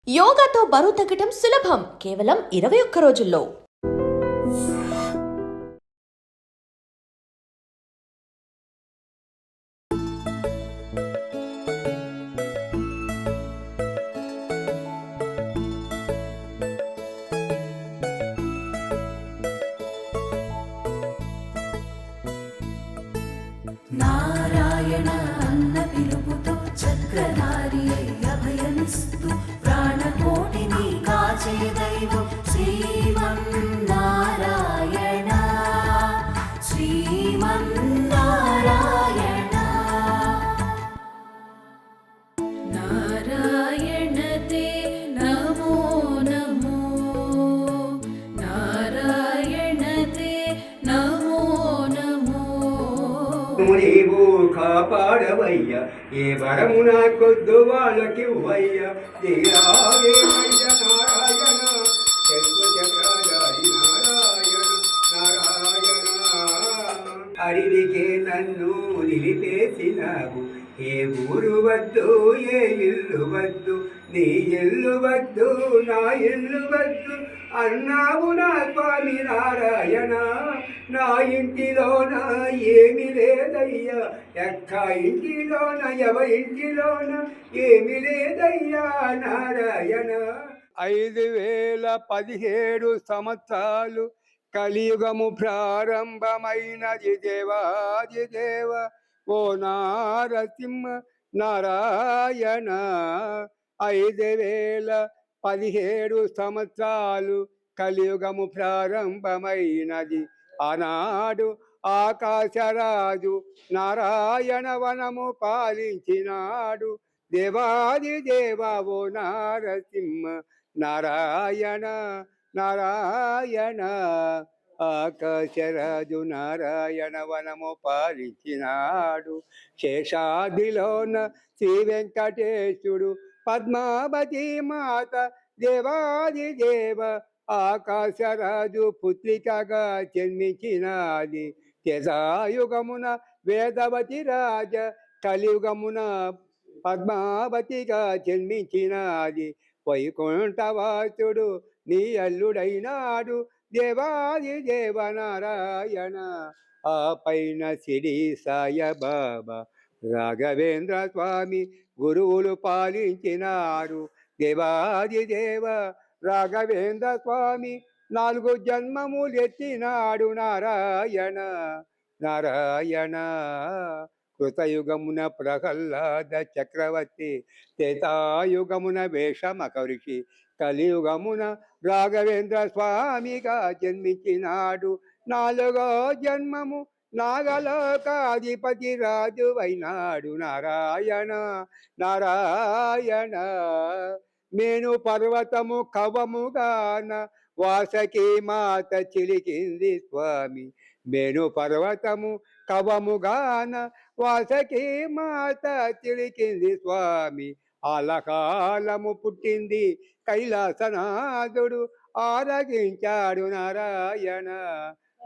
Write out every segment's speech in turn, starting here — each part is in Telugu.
యోగాతో బరువు తగ్గటం సులభం కేవలం 21 రోజుల్లో. నారాయణ అన్న పిలుపుతో చక్రధారి అభయమిస్తూ ప్రాణకోటిని కాచే దైవం శ్రీమన్నారాయణ శ్రీమన్నారాయణ నారాయణ తే నమో నమో నారాయణ తే నమో నమో నీవు కాపాడవయ్య ఏ వరము నాకొద్దు వాళ్ళకివ్వయ్య నారాయణ శంకు చక్రధారి నారాయణ నారాయణ అడివికే నన్ను నిలిపేసినావు ఏ ఊరు వద్దు ఏ ఇల్లు వద్దు నీ ఇల్లు వద్దు నా ఇల్లు వద్దు అన్నావు నా స్వామి నారాయణ నా ఇంటిలోన ఏమి లేదయ్యా ఎక్క ఇంటిలోన ఎవరింటిలోన ఏమి లేదయ్యా నారాయణ 5017 సంవత్సరాలు కలియుగము ప్రారంభమైనది దేవాది దేవ ఓ నారసింహ నారాయణ 5017 సంవత్సరాలు కలియుగము ప్రారంభమైనది ఆనాడు ఆకాశరాజు నారాయణ వనము పాలించినాడు దేవాది దేవో నారసింహ నారాయణ నారాయణ ఆకాశరాజు నారాయణ వనము పాలించినాడు శేషాద్రిలోన శ్రీ వెంకటేశుడు పద్మావతి మాత దేవాది దేవ ఆకాశరాజు పుత్రికగా జన్మించినది తెజాయుగమున వేదవతి రాజ కలియుగమున పద్మావతిగా జన్మించినది వైకుంఠవాసుడు నీ అల్లుడైనాడు దేవాది దేవ నారాయణ ఆ పైన సిరి సాయిబాబా రాఘవేంద్ర స్వామి గురువులు పాలించినారు దేవాది దేవ రాఘవేంద్ర స్వామి 4 జన్మములెత్తినాడు నారాయణ నారాయణ కృతయుగమున ప్రహ్లాద చక్రవర్తి త్రేతాయుగమున వేషమకరిషి కలియుగమున రాఘవేంద్ర స్వామిగా జన్మించినాడు 4వ జన్మము నాగలోకాధిపతి రాజు అయినాడు నారాయణ నారాయణ మేను పర్వతము కవముగాన వాసకి మాత చిలికింది స్వామి మేను పర్వతము కవముగాన వాసకి మాత చిలికింది స్వామి ఆలకాలము పుట్టింది కైలాసనాథుడు ఆరగించాడు నారాయణ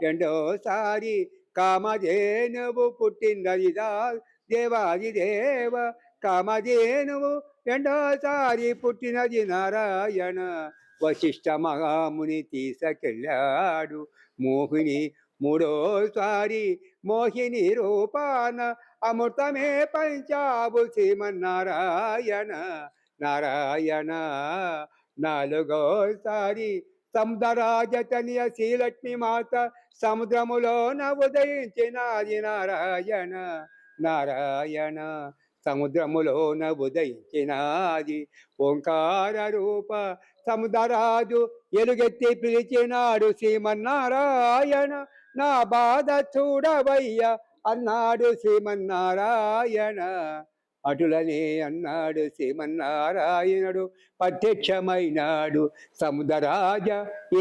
రెండోసారి కామధేనువు పుట్టిందది దేవాది దేవ కామధేనువు రెండోసారి పుట్టినది నారాయణ వశిష్ఠ మహాముని తీసుకెళ్ళాడు మోహిని మూడోసారి మోహిని రూపాన అమృతమే పంచాబు శ్రీమన్నారాయణ నారాయణ 4వసారి సముద్రరాజతనియ శ్రీలక్ష్మి మాత సముద్రములోన ఉదయించినది నారాయణ నారాయణ సముద్రములోన ఉదయించినది ఓంకార రూప సముద్రరాజు ఎలుగెత్తి పిలిచినాడు శ్రీమన్నారాయణ నా బాధ చూడవయ్య అన్నాడు శ్రీమన్నారాయణ అటులనే అన్నాడు శ్రీమన్నారాయణుడు ప్రత్యక్షమైనాడు సముద్రరాజ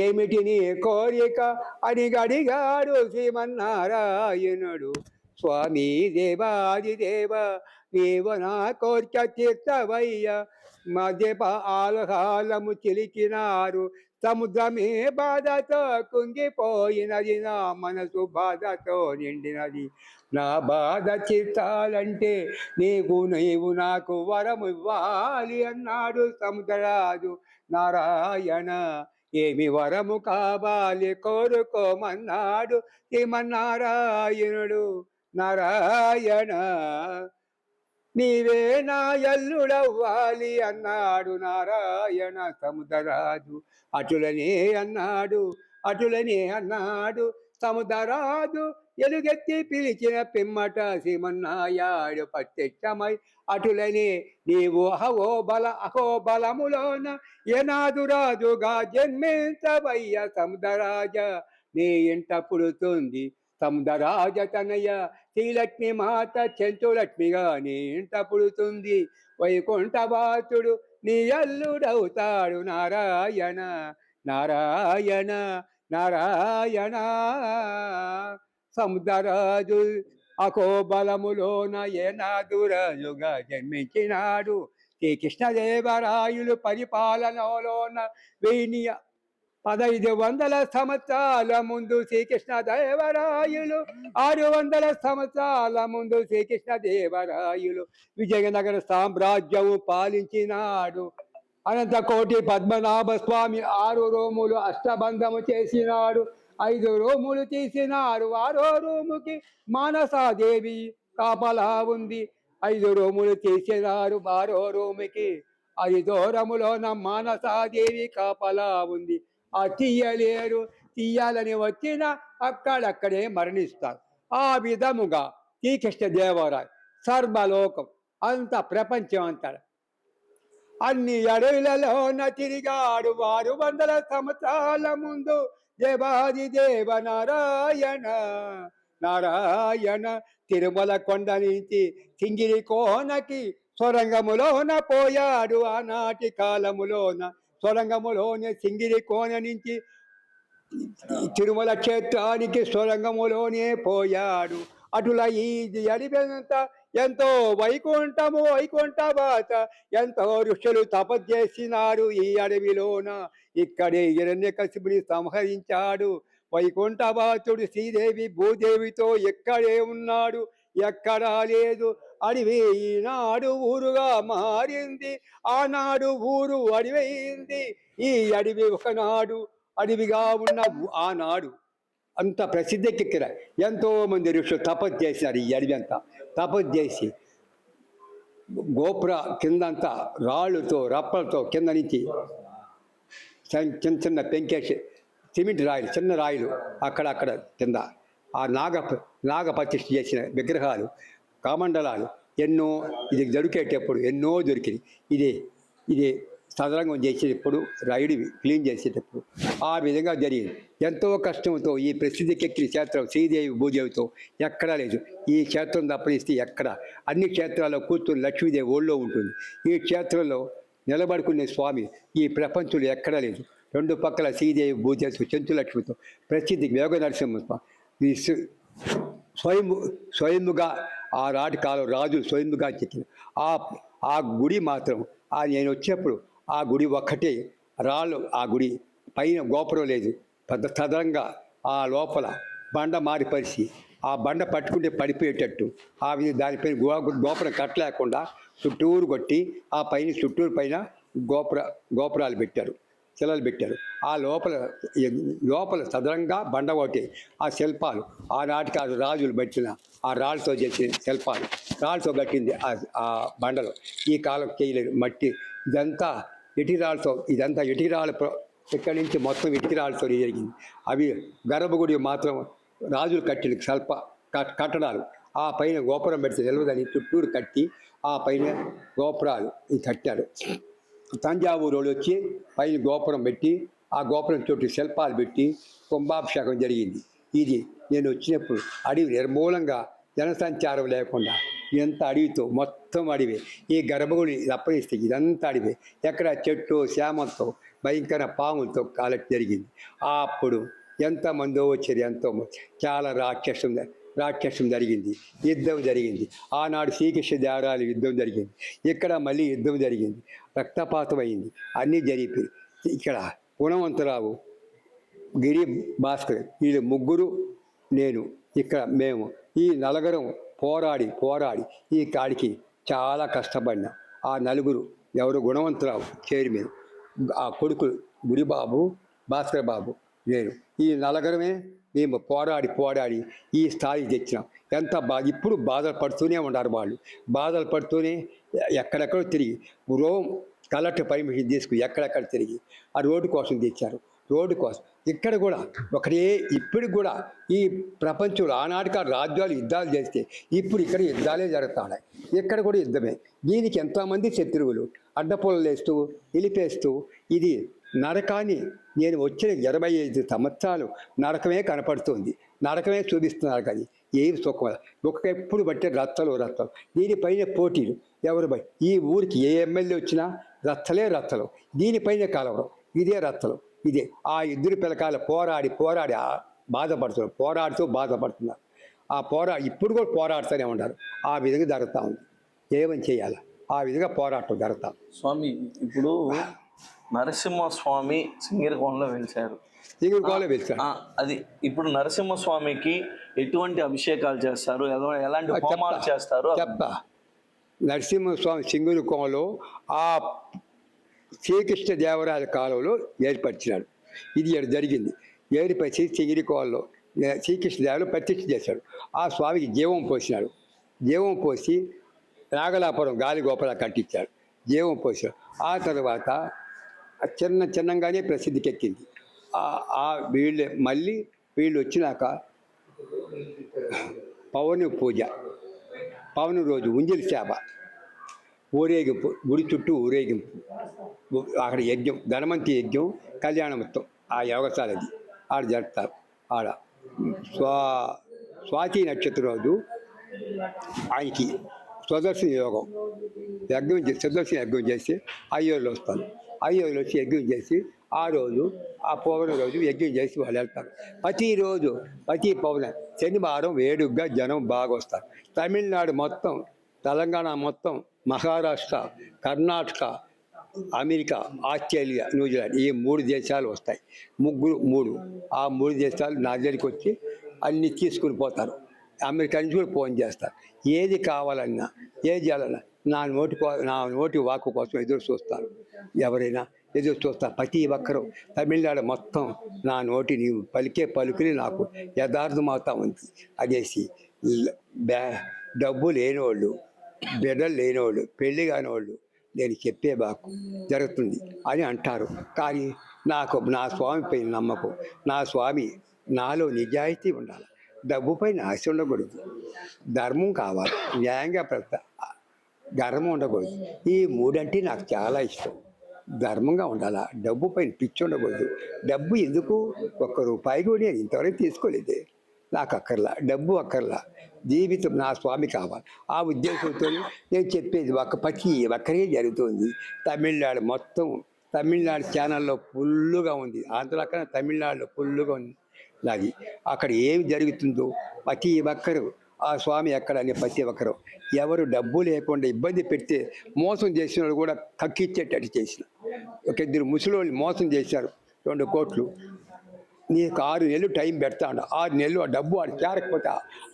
ఏమిటి నీ కోరిక అని అడిగాడు శ్రీమన్నారాయణుడు స్వామి దేవాది దేవ నీవు నా కోరిక తీర్చవయ్య మధ్య ఆలహాలము చిలికినారు సముద్రమే బాధతో కుంగిపోయినది నా మనసు బాధతో నిండినది నా బాధ చిత్తాలంటే నీవు నాకు వరము ఇవ్వాలి అన్నాడు సముద్రరాజు. నారాయణ ఏమి వరము కావాలి కోరుకోమన్నాడు శ్రీమన్నారాయణుడు. నారాయణ నీవే నా ఎల్లుడవ్వాలి అన్నాడు నారాయణ సముద్రరాజు. అటులనే అన్నాడు సముద్రరాజు. ఎలుగెత్తి పిలిచిన పిమ్మట శ్రీమన్నారాయణుడు ప్రత్యక్షమై అటులనే నీవు అహోబలములోన ఏనాదురాజుగా జన్మించవయ్య సముద్రరాజ. నీ ఇంట పుడుతుంది సముద్రరాజ తనయ శ్రీలక్ష్మి మాత చెంచులక్ష్మిగా నీ ఇంట పుడుతుంది. వైకుంఠవాసుడు నీ అల్లుడవుతాడు. నారాయణ నారాయణ నారాయణ. సముద్రరాజు అకోబలములోన ఏనాదురాజుగా జన్మించినాడు. శ్రీకృష్ణదేవరాయులు పరిపాలనలోన 1500 సంవత్సరాల ముందు శ్రీకృష్ణదేవరాయలు 600 సంవత్సరాల ముందు శ్రీకృష్ణదేవరాయలు విజయనగర సామ్రాజ్యము పాలించినాడు. అనంతకోటి పద్మనాభ స్వామి 6 రూములు అష్టబంధము చేసినాడు. 5 రూములు తీసినారు. 6వ రూముకి మానసాదేవి కాపలా ఉంది. 5 రూములు తీసినారు. 6వ రూముకి 5 రూములోన మానసాదేవి కాపలా ఉంది. ఆ తీయలేరు. తీయాలని వచ్చిన అక్కడక్కడే మరణిస్తారు. ఆ విధముగా శ్రీకృష్ణదేవరాయ సర్వలోకం అంత ప్రపంచం అంతా అన్ని అడవులలోన తిరిగాడు. 600 సంవత్సరాల ముందు దేవాది దేవ నారాయణ నారాయణ. తిరుమల కొండ నుంచి సింగిరి కోనకి సొరంగములోన పోయాడు. ఆనాటి కాలములోన సొరంగములోనే సింగిరి కోన నుంచి తిరుమల క్షేత్రానికి సొరంగములోనే పోయాడు. అటుల ఈ అడివినంత ఎంతో వైకుంఠవాత ఎంతో ఋషులు తపస్సేసినారు ఈ అడవిలోన. ఇక్కడే హిరణ్యకశిపుని సంహరించాడు. వైకుంఠవాసుడు శ్రీదేవి భూదేవితో ఎక్కడే ఉన్నాడు, ఎక్కడా లేదు. అడవి ఈనాడు ఊరుగా మారింది, ఆనాడు ఊరు అడవైంది. ఈ అడవి ఒకనాడు అడవిగా ఉన్న ఆనాడు అంత ప్రసిద్ధికెక్కిన ఎంతో మంది ఋషులు తపస్సు చేసినారు. ఈ అడవి అంతా తపస్సు చేసి గోపుర కిందంతా రాళ్ళుతో రప్పలతో కింద నుంచి చిన్న చిన్న పెంకేసి సిమెంట్ రాయిలు, చిన్న రాయిలు అక్కడక్కడ కింద ఆ నాగప్రతిష్ఠ చేసిన విగ్రహాలు, కమండలాలు ఎన్నో ఇది దొరికేటప్పుడు ఎన్నో దొరికినాయి. ఇది సదరంగం చేసేటప్పుడు రైడు క్లీన్ చేసేటప్పుడు ఆ విధంగా జరిగింది. ఎంతో కష్టంతో ఈ ప్రసిద్ధికెక్కిన క్షేత్రం శ్రీదేవి భూదేవితో ఎక్కడా లేదు. ఈ క్షేత్రం తప్పనిస్తే ఎక్కడ అన్ని క్షేత్రాల్లో కూర్చుని లక్ష్మీదేవి ఒళ్ళో ఉంటుంది. ఈ క్షేత్రంలో నిలబడుకునే స్వామి ఈ ప్రపంచంలో ఎక్కడా లేదు. 2 పక్కల శ్రీదేవి భూదేవితో చెంచులక్ష్మితో ప్రసిద్ధి యోగ నరసింహస్వామి స్వయంగా ఆ రాటి కాలం రాజులు స్వయంగా చెక్కిన ఆ గుడి మాత్రం నేను వచ్చేప్పుడు ఆ గుడి ఒక్కటే రాళ్ళు. ఆ గుడి పైన గోపురం లేదు. పెద్ద సదరంగా ఆ లోపల బండ మారిపరిచి ఆ బండ పట్టుకుంటే పడిపోయేటట్టు ఆ విధంగా దానిపైన గోపురం కట్టలేకుండా చుట్టూరు కొట్టి ఆ పైన చుట్టూరు పైన గోపురాలు పెట్టారు, శిలలు పెట్టారు. ఆ లోపల సదరంగా బండ ఒకటి. ఆ శిల్పాలు ఆనాటికి ఆ రాజులు పెట్టిన ఆ రాళ్ళతో చేసిన శిల్పాలు, రాళ్ళతో కట్టింది ఆ బండలో. ఈ కాలం చేయలేదు మట్టి. ఇదంతా ఇటుకరాళ్ళతో, ఇక్కడి నుంచి మొత్తం ఇటుకరాళ్ళతో జరిగింది. అవి గర్భగుడి మాత్రం రాజులు కట్టిన కట్టడాలు. ఆ పైన గోపురం పెడితే నిలవదని చుట్టూరు కట్టి ఆ పైన గోపురాలు కట్టారు. తంజావూరు వచ్చి పైన గోపురం పెట్టి ఆ గోపురం చుట్టూ శిల్పాలు పెట్టి కుంభాభిషేకం జరిగింది. ఇది నేను వచ్చినప్పుడు అడవి నిర్మూలంగా జనసంచారం లేకుండా ఎంత అడవితో మొత్తం అడివే. ఈ గర్భగుడి తప్పనిస్తే ఇదంతా అడివే. ఎక్కడ చెట్టు శ్యామంతో భయంకర పాములతో కాలటి జరిగింది. అప్పుడు ఎంతమందో వచ్చారు, ఎంతోమంది. చాలా రాక్షసం జరిగింది, యుద్ధం జరిగింది. ఆనాడు శ్రీకృష్ణదేవరాయల యుద్ధం జరిగింది. ఇక్కడ మళ్ళీ యుద్ధం జరిగింది, రక్తపాతం అయింది. అన్నీ జరిపి ఇక్కడ గుణవంతరావు, గిరి భాస్కర్, వీళ్ళు ముగ్గురు, నేను, ఇక్కడ మేము ఈ నలుగురం పోరాడి పోరాడి ఈ కాడికి చాలా కష్టపడిన ఆ నలుగురు ఎవరు గుణవంతరావు చైర్మన్, ఆ కొడుకులు గుడిబాబు, భాస్కర్ బాబు, నేను, ఈ నలుగురమే మేము పోరాడి పోరాడి ఈ స్థాయికి తెచ్చినాం. ఎంత ఇప్పుడు బాధలు పడుతూనే ఉన్నారు వాళ్ళు, బాధలు పడుతూనే ఎక్కడెక్కడో తిరిగి రోమ్ కలెక్టర్ పర్మిషన్ తీసుకుని ఎక్కడెక్కడ తిరిగి ఆ రోడ్డు కోసం తెచ్చారు. రోడ్డు కోసం ఇక్కడ కూడా ఒకటే ఇప్పుడు కూడా ఈ ప్రపంచంలో ఆనాటికి రాజ్యాలు యుద్ధాలు చేస్తే ఇప్పుడు ఇక్కడ యుద్ధాలే జరుగుతున్నాయి. ఇక్కడ కూడా యుద్ధమే. దీనికి ఎంతోమంది శత్రువులు అడ్డపొలలు వేస్తూ నిలిపేస్తూ ఇది నరకాన్ని నేను వచ్చిన 25 సంవత్సరాలు నరకమే కనపడుతుంది, నరకమే చూపిస్తున్నారు. కానీ ఏమి సుఖం ఒక ఎప్పుడు బట్టే రచ్చలు దీనిపైన పోటీలు ఎవరు ఈ ఊరికి ఏ ఎమ్మెల్యే వచ్చినా రచ్చలు దీనిపైన కలవరం, ఇదే రచ్చలు ఇదే. ఆ ఇద్దరు పిల్లకాయలు పోరాడి పోరాడి బాధపడుతున్నారు, బాధపడుతున్నారు. ఆ ఇప్పుడు కూడా పోరాడుతూనే ఉన్నారు. ఆ విధంగా జరుగుతూ ఉంది. ఏమని చేయాలి, ఆ విధంగా పోరాటం జరుగుతాం. స్వామి ఇప్పుడు నరసింహస్వామి సింగరకోణంలో వెలిశారు. అది ఇప్పుడు నరసింహస్వామికి ఎటువంటి అభిషేకాలు చేస్తారు, ఎలాంటి హోమాలు చేస్తారు చెప్తా. నరసింహస్వామి సింగరకోణంలో ఆ శ్రీకృష్ణదేవరాయల కాలంలో ఏర్పరిచినాడు. ఇది జరిగింది. ఏర్పరిచి సింగరకోణంలో శ్రీకృష్ణదేవరాయలు ప్రతిష్ఠ చేశాడు. ఆ స్వామికి జీవం పోసినాడు. జీవం పోసి నాగలాపురం గాలి గోపురం కట్టించాడు. జీవం పోసాడు. ఆ తర్వాత చిన్నగానే ప్రసిద్ధికి ఎక్కింది. వీళ్ళు వచ్చినాక పౌర్ణమి పూజ, పౌర్ణమి రోజు ఉంజలి సేవ, ఊరేగింపు, గుడి చుట్టూ ఊరేగింపు, అక్కడ యజ్ఞం, ధనవంతి యజ్ఞం, కళ్యాణ మొత్తం ఆ యోగశాలది ఆడ జరుపుతారు. ఆడ స్వాతి నక్షత్రం రోజు ఆయనకి సుదర్శన యోగం సుదర్శన యజ్ఞం చేసి అయ్యోళ్ళు వస్తారు. అయ్యోళ్ళు వచ్చి యజ్ఞం చేసి ఆ రోజు ఆ పౌర్ణమి రోజు యజ్ఞం చేసి వాళ్ళు వెళ్తారు. ప్రతి పౌర్ణమి శనివారం వేడుగ్గా జనం బాగా వస్తారు. తమిళనాడు మొత్తం, తెలంగాణ మొత్తం, Maharashtra, Karnataka, America, Australia, New Zealand ఈ 3 దేశాలు వస్తాయి. ఆ 3 దేశాలు నా దగ్గరికి వచ్చి అన్ని తీసుకుని పోతారు. అమెరికా నుంచి కూడా ఫోన్ చేస్తారు. ఏది కావాలన్నా ఏది చేయాలన్నా నా నోటి వాక్కు కోసం ఎదురు చూస్తారు. ఎవరైనా ఎదురు చూస్తారు. ప్రతి ఒక్కరూ తమిళనాడు మొత్తం నా నోటి నీవు పలికే పలుకుని నాకు యథార్థమవుతా ఉంది అనేసి డబ్బు లేనివాళ్ళు, బిడ్డలు లేనివాళ్ళు, పెళ్లి కానివాళ్ళు నేను చెప్పే బాకు జరుగుతుంది అని అంటారు. కానీ నాకు నా స్వామిపై నమ్మకం, నా స్వామి నాలో నిజాయితీ ఉండాలి. డబ్బుపై ఆశ ఉండకూడదు, ధర్మం కావాలి, న్యాయంగా గర్వం ఉండకూడదు. ఈ 3 అంటే నాకు చాలా ఇష్టం. ధర్మంగా ఉండాలా, డబ్బు పైన పిచ్చి ఉండకూడదు. డబ్బు ఎందుకు, ₹1 కూడా నేను ఇంతవరకు తీసుకోలేదే. నాకు అక్కర్లా, డబ్బు అక్కర్లా, జీవితం నా స్వామి కావాలి. ఆ ఉద్దేశంతో నేను చెప్పేది ప్రతి ఒక్కరే జరుగుతుంది. తమిళనాడు మొత్తం, తమిళనాడు ఛానల్లో ఫుల్లుగా ఉంది. ఆంధ్ర కన్నా తమిళనాడులో ఫుల్లుగా ఉంది. అది అక్కడ ఏమి జరుగుతుందో ప్రతి ఒక్కరు ఆ స్వామి ఎక్కడని ప్రతి ఒక్కరు ఎవరు డబ్బు లేకుండా ఇబ్బంది పెడితే మోసం చేసిన వాళ్ళు కూడా కక్కిచ్చేటట్టు చేసిన. 2 ముసలోళ్ళు మోసం చేశారు. 2 కోట్లు. నీకు 6 నెలలు టైం పెడతాడు. 6 నెలలు ఆ డబ్బు వాడు చేరకపోతే,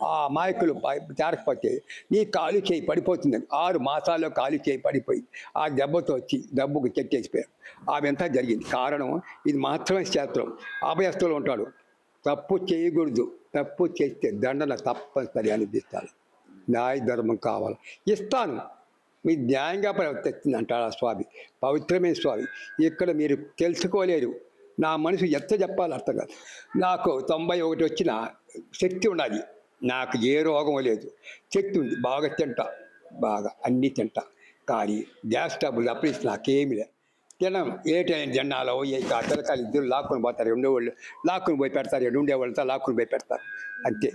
ఆ అమాయకులు చేరకపోతే నీ కాలు చేయి పడిపోతుంది. 6 మాసాల్లో కాలు చేయి పడిపోయి ఆ దెబ్బతో వచ్చి డబ్బుకు చెక్కేసిపోయారు. అవంతా జరిగింది. కారణం ఇది మాత్రమే శాస్త్రం. అభయస్తులు ఉంటాడు. తప్పు చేయకూడదు, తప్పు చేస్తే దండన తప్పనిసరి అనిపిస్తాను. న్యాయ ధర్మం కావాలి, ఇస్తాను, మీ న్యాయంగా ప్రవర్తిస్తుంది అంటాడు ఆ స్వామి. పవిత్రమైన స్వామి. ఇక్కడ మీరు తెలుసుకోలేరు. నా మనసు ఎంత చెప్పాలి అర్థం కాదు. నాకు 91 వచ్చిన శక్తి ఉన్నది. నాకు ఏ రోగం లేదు, శక్తి ఉంది. బాగా తింటా, బాగా అన్నీ తింటా. కానీ గ్యాస్ ట్రబుల్ అప్పుడు నాకేమీ లేదు. తినం ఏ టైం జెండాలో పిల్లకాయలు ఇద్దరు లాక్కుని పోతారు. ఉండేవాళ్ళు లాక్కుని పోయి పెడతారు, ఉండేవాళ్ళతో లాక్కుని పోయి పెడతారు. అంతే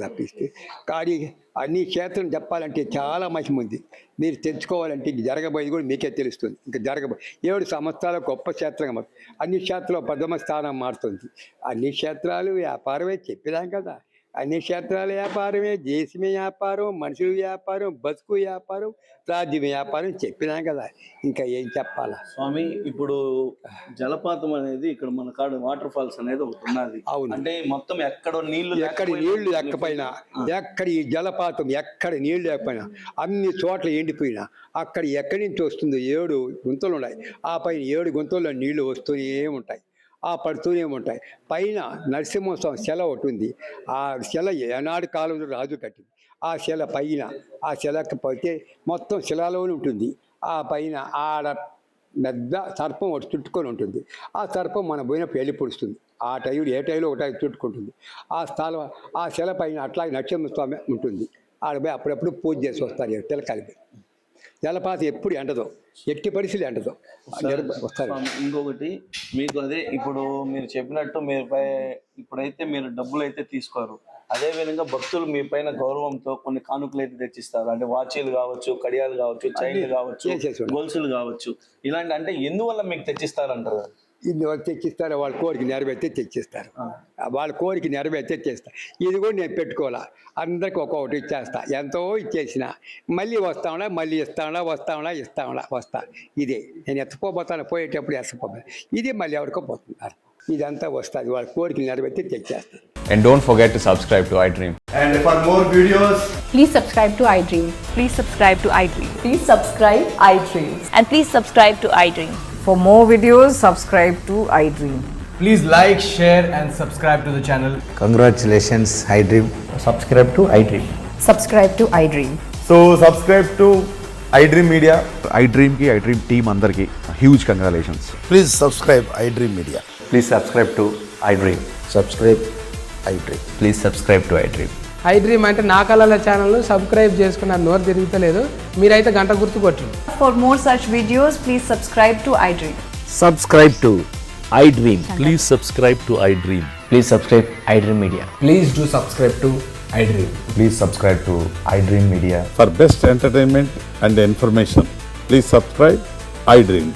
తప్పిస్తే. కానీ అన్ని క్షేత్రం చెప్పాలంటే చాలా మహిమ ఉంది. మీరు తెలుసుకోవాలంటే ఇంక జరగబోయేది కూడా మీకే తెలుస్తుంది. ఇంకా 7 సంవత్సరాల గొప్ప క్షేత్రంగా అన్ని క్షేత్రాలు 10వ స్థానం మారుతుంది. అన్ని క్షేత్రాలు వ్యాపారమే చెప్పేదాం కదా. అన్ని క్షేత్రాల వ్యాపారమే, దేశమే వ్యాపారం, మనుషుల వ్యాపారం, బతుకు వ్యాపారం, రాజ్యం వ్యాపారం చెప్పినాం కదా, ఇంకా ఏం చెప్పాలా. స్వామి ఇప్పుడు జలపాతం అనేది ఇక్కడ మన కాడ వాటర్ ఫాల్స్ అనేది ఒకటి ఉన్నది. అవును. అంటే మొత్తం ఎక్కడో ఎక్కడి నీళ్లు లేకపోయినా, ఎక్కడ ఈ జలపాతం ఎక్కడ నీళ్లు లేకపోయినా, అన్ని చోట్ల ఎండిపోయినా, అక్కడ ఎక్కడి నుంచి వస్తుందో 7 గుంతలు ఉన్నాయి. ఆ పైన 7 గుంతల్లో నీళ్లు వస్తూనే ఉంటాయి, ఆ పడుతూనే ఉంటాయి. పైన నరసింహస్వామి శిల ఒకటి ఉంది. ఆ శిల ఏనాడు కాలంలో రాజు కట్టింది. ఆ శిల పైన, ఆ శిలకి పోతే మొత్తం శిలాలోనే ఉంటుంది. ఆ పైన ఆడ పెద్ద సర్పం ఒకటి చుట్టుకొని ఉంటుంది. ఆ సర్పం మన పోయిన పెళ్లి పొడుస్తుంది. ఆ టైంలో ఏ టైంలో ఒక టైం చుట్టుకుంటుంది. ఆ స్థలం, ఆ శిల పైన అట్లాగే నరసింహస్వామి ఉంటుంది. ఆడ పోయి అప్పుడప్పుడు పూజ చేసి వస్తారు తిలకాలిపి. జలపాతం ఎప్పుడు ఎండదో, ఎట్టి పరిస్థితులు ఎండదో వస్తారు. ఇంకొకటి మీకు అదే ఇప్పుడు మీరు చెప్పినట్టు మీరుపై ఇప్పుడైతే మీరు డబ్బులు అయితే తీసుకోరు, అదే విధంగా భక్తులు మీ పైన గౌరవంతో కొన్ని కానుకలు అయితే తెచ్చిస్తారు. అంటే వాచీలు కావచ్చు, కడియాలు కావచ్చు, చైన్లు కావచ్చు, గొలుసులు కావచ్చు, ఇలాంటి అంటే ఎందువల్ల మీకు తెచ్చిస్తారంటారు? ఇందువల్ల తెచ్చిస్తారు, వాళ్ళ కోరిక నెరవేర్తే తెచ్చిస్తారు. వాళ్ళ కోరిక నెరవేర్తే తెస్తారు. ఇది కూడా నేను పెట్టుకోవాలా, అందరికి ఒక్కొక్కటి ఇచ్చేస్తా. ఎంతో ఇచ్చేసిన మళ్ళీ వస్తామలా, మళ్ళీ వస్తా. ఇదే నేను ఎత్తపోతాను, పోయేటప్పుడు ఎత్తపోతాను. ఇది మళ్ళీ ఎవరికో పోతున్నారు. ఇదంతా వస్తుంది, వాళ్ళ కోరికలు నెరవేర్తే తెచ్చేస్తాను. And don't forget to subscribe to iDream. And for more videos, please subscribe to iDream. Please subscribe to iDream. Please subscribe iDream. And please subscribe to iDream. For more videos, subscribe to iDream. please like, share and subscribe to the channel. Congratulations, iDream. Subscribe to iDream. Subscribe to iDream. So subscribe to iDream Media. iDream ki iDream team andarki huge congratulations. Please subscribe iDream Media. Please subscribe to iDream. Subscribe iDream. Please subscribe to iDream. iDream అంటే నా కళల ఛానల్ సబ్స్క్రైబ్ చేసుకున్న నోరు తిరుగుతలేదు, మీరైతే గంట గుర్తు కొట్టండి. For more such videos, please subscribe to iDream. Subscribe to iDream. Please subscribe to iDream. Please subscribe iDream Media. Please do subscribe to iDream. Please subscribe to iDream Media. For best entertainment and information, please subscribe iDream.